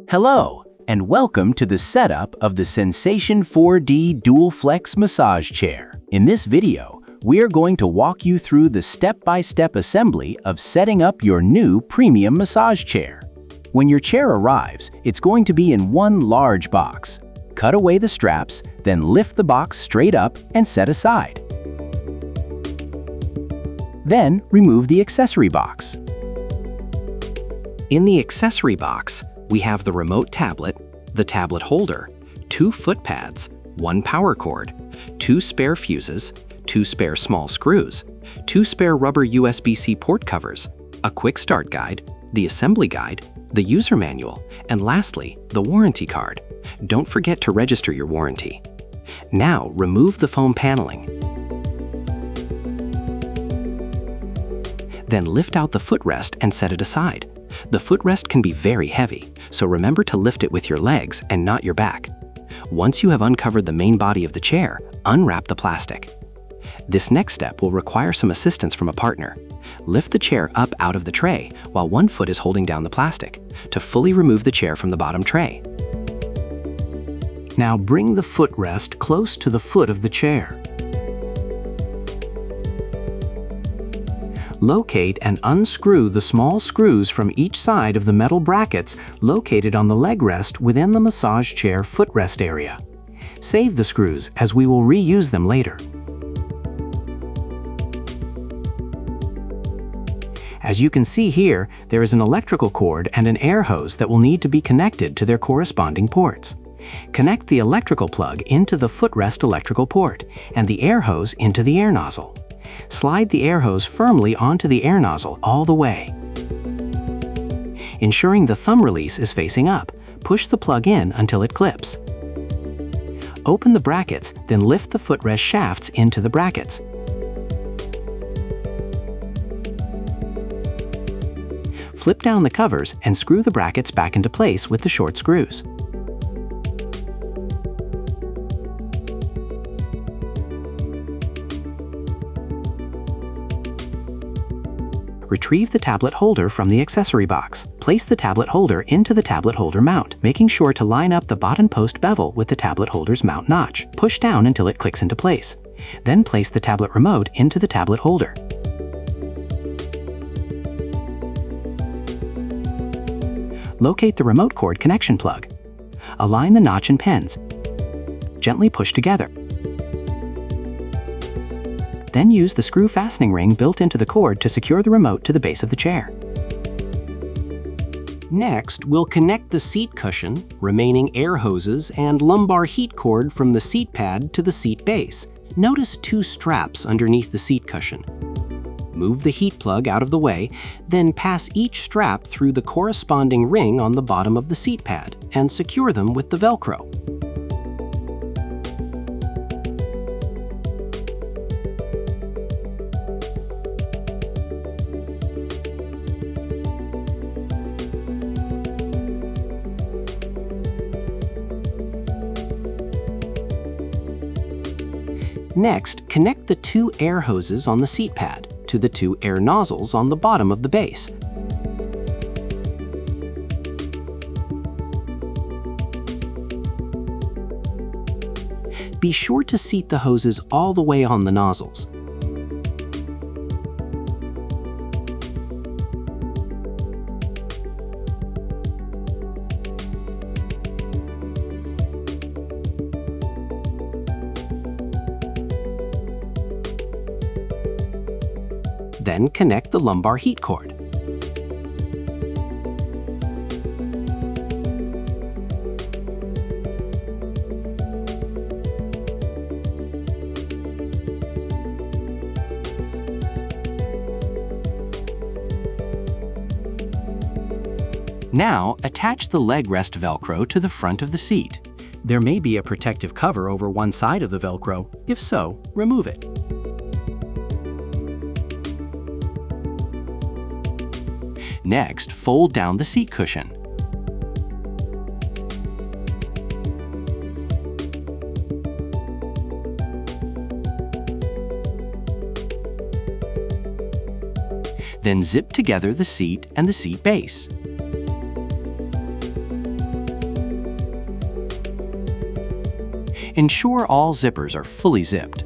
Hello, and welcome to the setup of the Sensation 4D DualFlex massage chair. In this video, we are going to walk you through the step-by-step assembly of setting up your new premium massage chair. When your chair arrives, it's going to be in one large box. Cut away the straps, then lift the box straight up and set aside. Then remove the accessory box. In the accessory box, we have the remote tablet, the tablet holder, 2 foot pads, 1 power cord, 2 spare fuses, 2 spare small screws, 2 spare rubber USB-C port covers, a quick start guide, the assembly guide, the user manual, and lastly, the warranty card. Don't forget to register your warranty. Now, remove the foam paneling. Then lift out the footrest and set it aside. The footrest can be very heavy, so remember to lift it with your legs and not your back. Once you have uncovered the main body of the chair, unwrap the plastic. This next step will require some assistance from a partner. Lift the chair up out of the tray while one foot is holding down the plastic to fully remove the chair from the bottom tray. Now bring the footrest close to the foot of the chair. Locate and unscrew the small screws from each side of the metal brackets located on the leg rest within the massage chair footrest area. Save the screws as we will reuse them later. As you can see here, there is an electrical cord and an air hose that will need to be connected to their corresponding ports. Connect the electrical plug into the footrest electrical port and the air hose into the air nozzle. Slide the air hose firmly onto the air nozzle all the way. Ensuring the thumb release is facing up, push the plug in until it clips. Open the brackets, then lift the footrest shafts into the brackets. Flip down the covers and screw the brackets back into place with the short screws. Retrieve the tablet holder from the accessory box. Place the tablet holder into the tablet holder mount, making sure to line up the bottom post bevel with the tablet holder's mount notch. Push down until it clicks into place. Then place the tablet remote into the tablet holder. Locate the remote cord connection plug. Align the notch and pins. Gently push together. Then use the screw fastening ring built into the cord to secure the remote to the base of the chair. Next, we'll connect the seat cushion, remaining air hoses, and lumbar heat cord from the seat pad to the seat base. Notice 2 straps underneath the seat cushion. Move the heat plug out of the way, then pass each strap through the corresponding ring on the bottom of the seat pad and secure them with the Velcro. Next, connect the 2 air hoses on the seat pad to the 2 air nozzles on the bottom of the base. Be sure to seat the hoses all the way on the nozzles. Then connect the lumbar heat cord. Now, attach the leg rest Velcro to the front of the seat. There may be a protective cover over one side of the Velcro. If so, remove it. Next, fold down the seat cushion. Then zip together the seat and the seat base. ensure all zippers are fully zipped.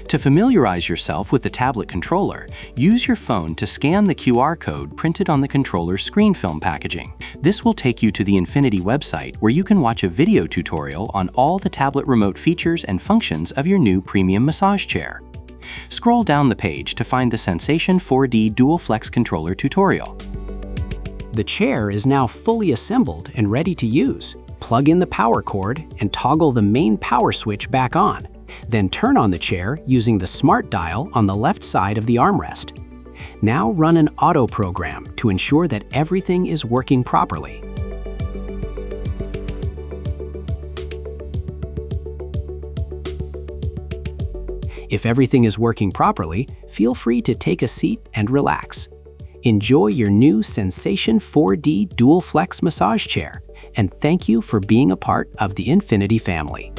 To familiarize yourself with the tablet controller, use your phone to scan the QR code printed on the controller's screen film packaging. This will take you to the Infinity website where you can watch a video tutorial on all the tablet remote features and functions of your new premium massage chair. Scroll down the page to find the Sensation 4D DualFlex controller tutorial. The chair is now fully assembled and ready to use. Plug in the power cord and toggle the main power switch back on. Then turn on the chair using the smart dial on the left side of the armrest. Now run an auto program to ensure that everything is working properly. If everything is working properly, feel free to take a seat and relax. Enjoy your new Sensation 4D DualFlex massage chair, and thank you for being a part of the Infinity family.